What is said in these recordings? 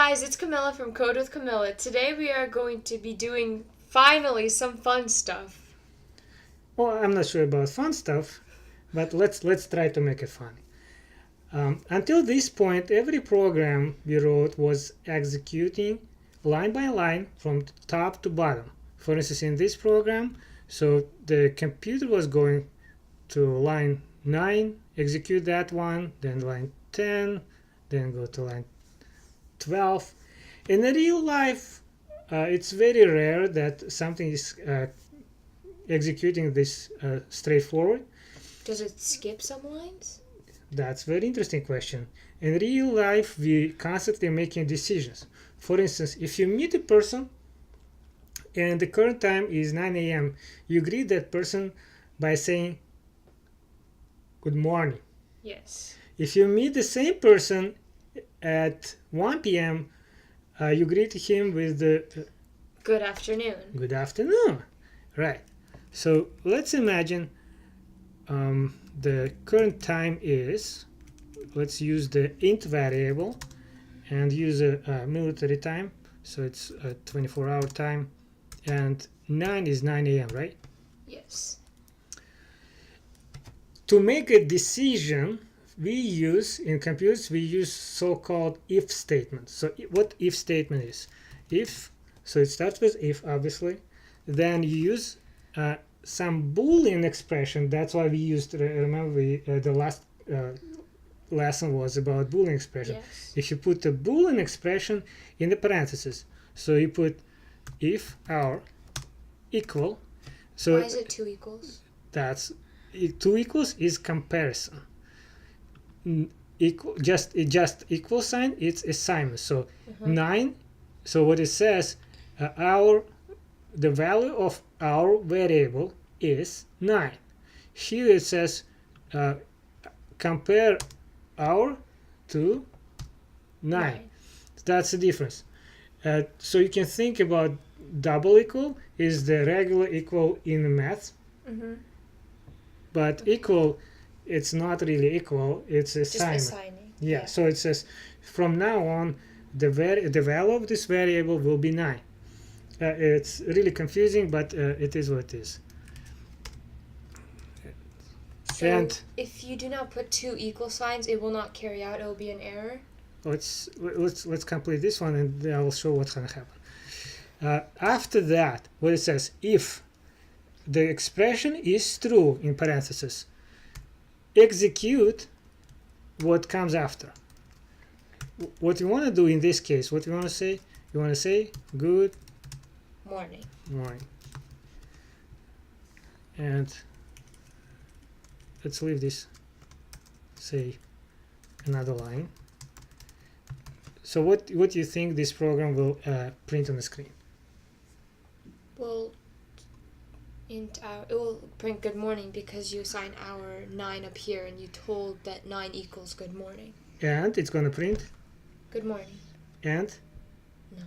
guys, it's Camilla from Code with Camilla. Today we are going to be doing, finally, some fun stuff. Well, I'm not sure about fun stuff, but let's try to make it funny. Until this point, every program we wrote was executing line by line from top to bottom. For instance, in this program, so the computer was going to line 9, execute that one, then line 10, then go to line 12. In the real life, it's very rare that something is executing this straightforward. Does it skip some lines? That's a very interesting question. In real life, we constantly making decisions. For instance, if you meet a person and the current time is 9 a.m., you greet that person by saying good morning. Yes. If you meet the same person at 1 p.m., you greet him with the Good afternoon. good afternoon. Right. So let's imagine the current time is, let's use the int variable and use a military time. So it's a 24-hour time, and 9 is 9 a.m., right? Yes. To make a decision, we use, in computers, we use so-called if statement. So what if statement is? If, so it starts with if, obviously. Then you use some Boolean expression. That's why we used, remember, the last lesson was about Boolean expression. Yes. If you put a Boolean expression in the parentheses, so you put if our equal. So Why is it 2 equals? that's 2 equals is comparison. Equal just equal sign, it's assignment. So 9. So what it says, the value of our variable is 9. Here it says compare our to 9. That's the difference. So you can think about double equal is the regular equal in math, but equal, it's not really equal, it's assignment. Just assigning. Yeah, so it says from now on the value of this variable will be 9. It's really confusing, but it is what it is. So And if you do not put 2 equal signs, it will not carry out. It will be an error. let's complete this one, and then I will show what's gonna happen. After that, what it says, if the expression is true in parentheses, execute what comes after. What you want to do in this case, what you want to say, you want to say good Morning. morning. And let's leave this, say another line. So what do you think this program will print on the screen? Well, it will print good morning because you assign hour 9 up here and you told that 9 equals good morning. And it's going to print Good morning. and 9?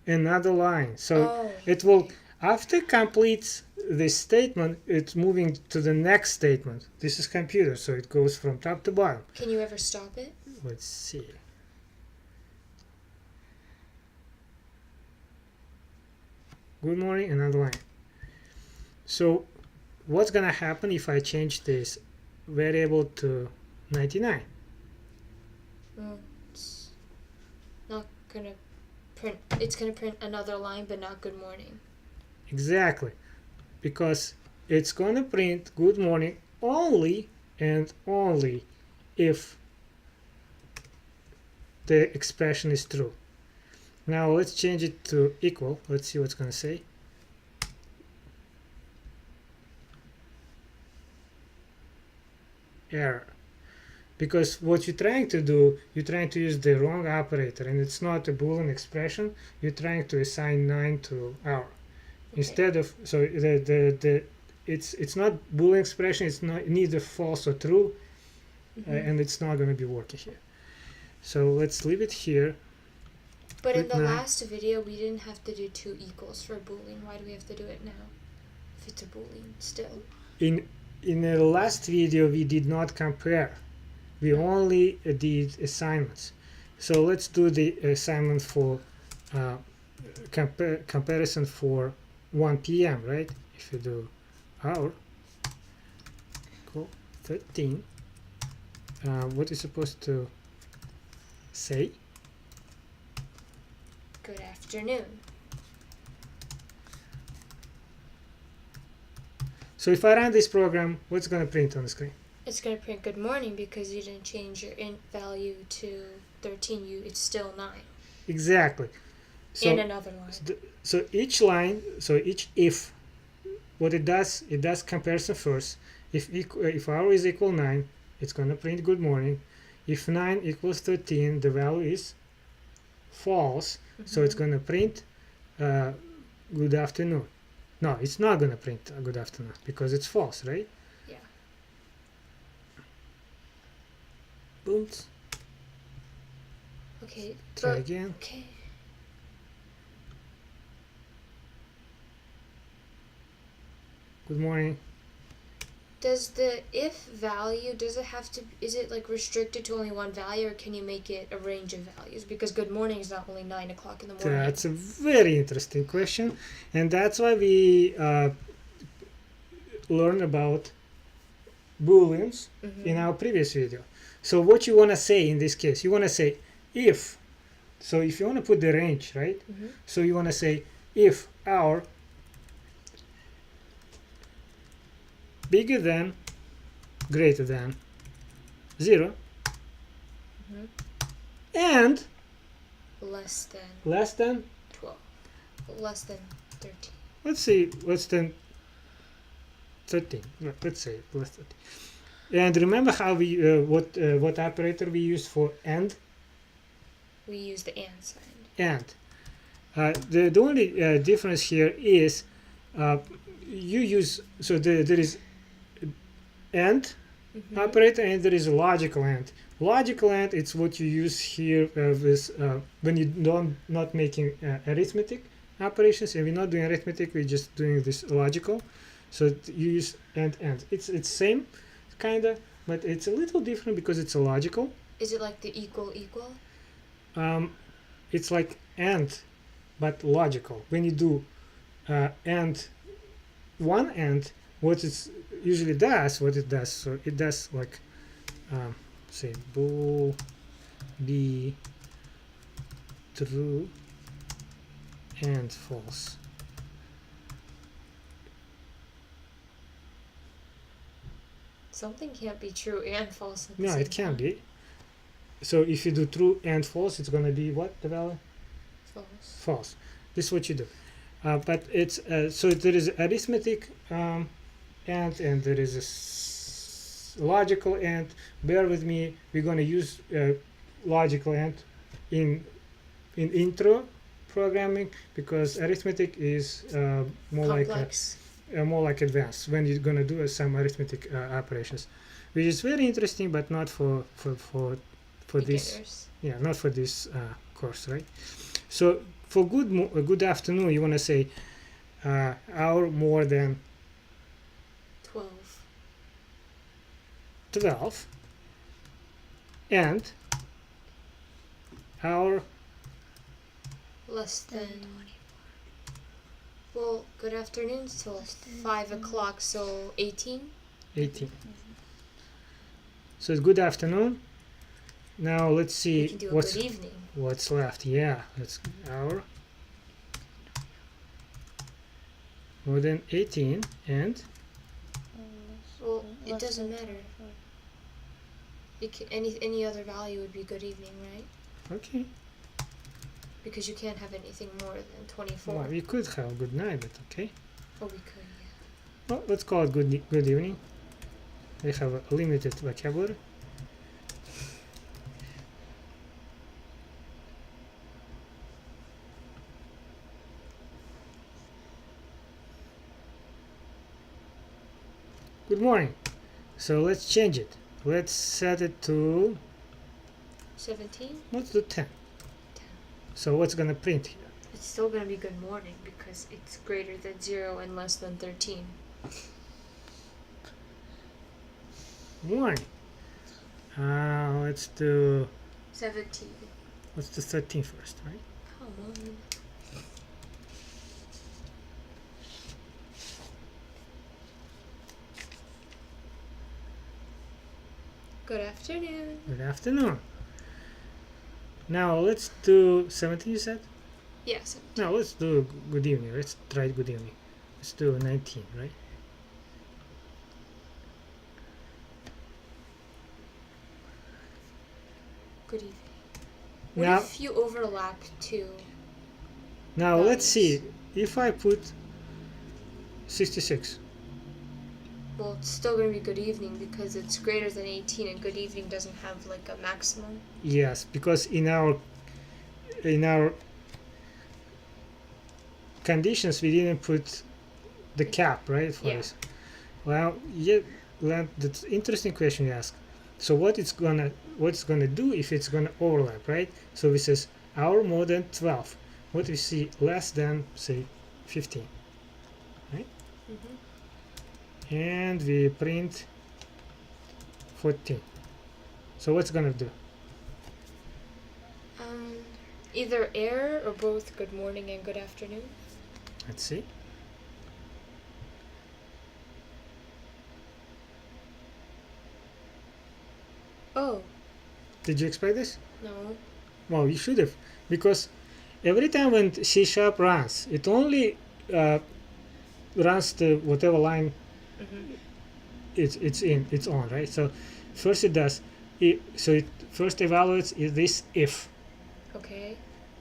another line. So Oh, it will, okay. after it completes this statement, it's moving to the next statement. This is computer, so it goes from top to bottom. Can you ever stop it? Let's see. Good morning, another line. So what's gonna happen if I change this variable to 99? Well, it's not gonna print. It's gonna print another line, but not good morning. Exactly, because it's gonna print good morning only and only if the expression is true. Now let's change it to equal. Let's see what's gonna say. Error. Because what you're trying to do, you're trying to use the wrong operator, and it's not a Boolean expression. You're trying to assign 9 to hour. Instead of, so it's not Boolean expression, it's not neither false or true, and it's not going to be working here. So let's leave it here. But in the Good night. last video, we didn't have to do 2 equals for Boolean. Why do we have to do it now? If it's a Boolean still. In the last video, we did not compare. We only did assignments. So let's do the assignment for comparison for 1 p.m. right? If you do hour equal 13, what is supposed to say? Good afternoon. So if I run this program, what's going to print on the screen? It's going to print good morning because you didn't change your int value to 13. It's still 9. Exactly. So, and another line. So each line, so each if, what it does comparison first. If hour is equal 9, it's going to print good morning. If 9 equals 13, the value is false. So it's going to print good afternoon. No, it's not going to print good afternoon because it's false, right? Yeah. Boom. Okay. Try again. Okay. Good morning. Does the if value, is it like restricted to only one value, or can you make it a range of values? Because good morning is not only 9 o'clock in the morning. That's a very interesting question, and that's why we learn about booleans in our previous video. So what you want to say in this case, you want to say if. So if you want to put the range, right? So you want to say if hour bigger than, greater than 0, and less than 12, less than 13. Let's say less than 13. Let's say less than 13. And remember how we what operator we used for and? We use the and sign. And the only difference here is you use, so there is and operator and there is a logical and. Logical and, it's what you use here with when you not making arithmetic operations, and we're not doing arithmetic, we're just doing this logical. So you use and. It's same kinda, but it's a little different because it's a logical. Is it like the equal? It's like and, but logical. When you do and one and, what it usually does, so it does like say bool be true and false. Something can't be true and false at the No, same it can time. be. So if you do true and false, it's gonna be what the value? False. False. This is what you do. But it's so there is arithmetic and there is a logical and. Bear with me. We're gonna use logical and in intro programming because arithmetic is more complex. more like advanced when you're gonna do some arithmetic operations, which is very interesting, but not for this. Yeah, not for this course, right? So for good afternoon, you want to say hour more than 12 and hour less than 24. Well, good afternoon till 5 o'clock, so 18. So it's good afternoon. Now let's see We can do a good evening. What's left. Yeah, let's hour more than 18 and well, it doesn't matter. Any other value would be good evening, right? okay. Because you can't have anything more than 24. Well, we could have good night, but okay. Oh, we could, yeah. Well, let's call it good evening. We have a limited vocabulary. Good morning. So let's change it. Let's set it to 17? let's do 10. So what's gonna print here? It's still going to be good morning because it's greater than 0 and less than 13. Morning. Let's do 17. Let's do 13 first, right? Come on. Good afternoon. Good afternoon. Now let's do 17, you said? Yes. Now let's do good evening. Let's try good evening. Let's do 19, right? Good evening. What Now, if you overlap two? now let's values? see. If I put 66, Well, it's still going to be good evening because it's greater than 18, and good evening doesn't have like a maximum. yes, because in our conditions we didn't put the cap, right, for Yeah. this. Well, yeah, that's interesting question you ask. So what it's gonna do if it's gonna overlap, right? So this is hour more than 12. What we see less than, say, 15, Mm-hmm. and we print 14. So what's gonna do? Either error or both good morning and good afternoon. Let's see. Oh, Did you expect this? no. Well, you should have, because every time when C# runs, it only runs to whatever line Mm-hmm. it's on, right? So first it does it, so it first evaluates is this if Okay.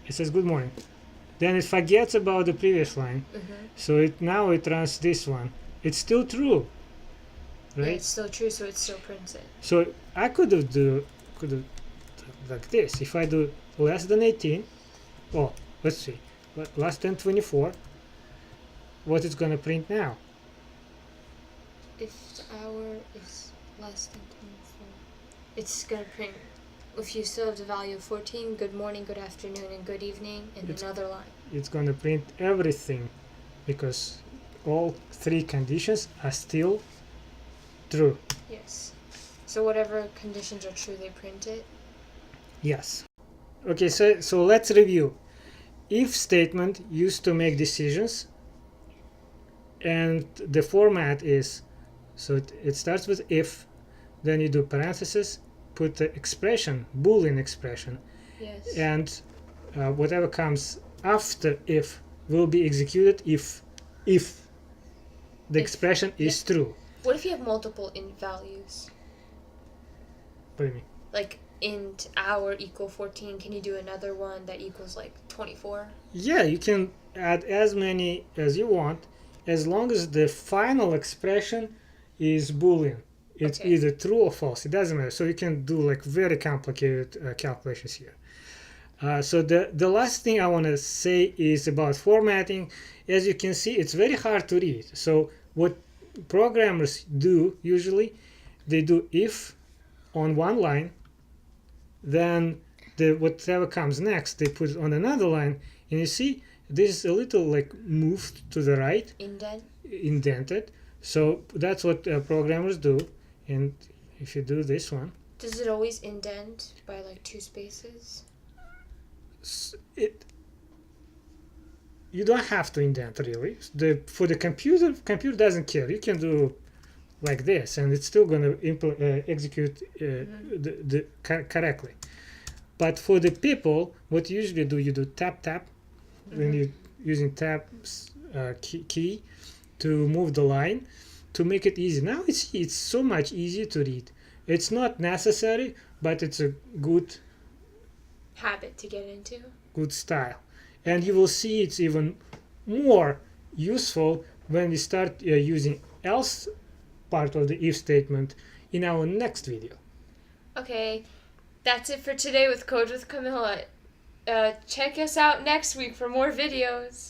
it says good morning, then it forgets about the previous line, Mm-hmm. so it runs this one. It's still true, Yeah, right? it's still true, so it still prints it. So I could have like this. If I do less than 18, oh, let's see, less than 24, what it's gonna print now? If the hour is less than 24, it's going to print, if you still have the value of 14, good morning, good afternoon, and good evening, and It's- another line. It's gonna print everything, because all three conditions are still true. Yes. So whatever conditions are true, they print it. Yes. Okay, so let's review. If statement used to make decisions, and the format is, so it starts with if, then you do parentheses, put the expression, Boolean expression, Yes. and whatever comes after if will be executed if the If- expression is true. What if you have multiple int values? What do you mean? Like int hour equal 14, can you do another one that equals like 24? Yeah, you can add as many as you want, as long as the final expression is Boolean. It's Okay. either true or false. It doesn't matter. So you can do like very complicated calculations here. So the last thing I want to say is about formatting. As you can see, it's very hard to read. So what programmers do usually, they do if on one line, then whatever comes next, they put it on another line, and you see this is a little like moved to the right, Indent? indented. So that's what programmers do. And if you do this one, Does it always indent by like 2 spaces? You don't have to indent really. For the computer doesn't care. You can do like this, and it's still going to execute correctly. But for the people, what you usually do, you do tap when you're using tab key to move the line to make it easy. Now it's so much easier to read. It's not necessary, but it's a good Habit to get into? good style, and you will see it's even more useful when we start using else part of the if statement in our next video. Okay, that's it for today with Code with Camilla. Check us out next week for more videos.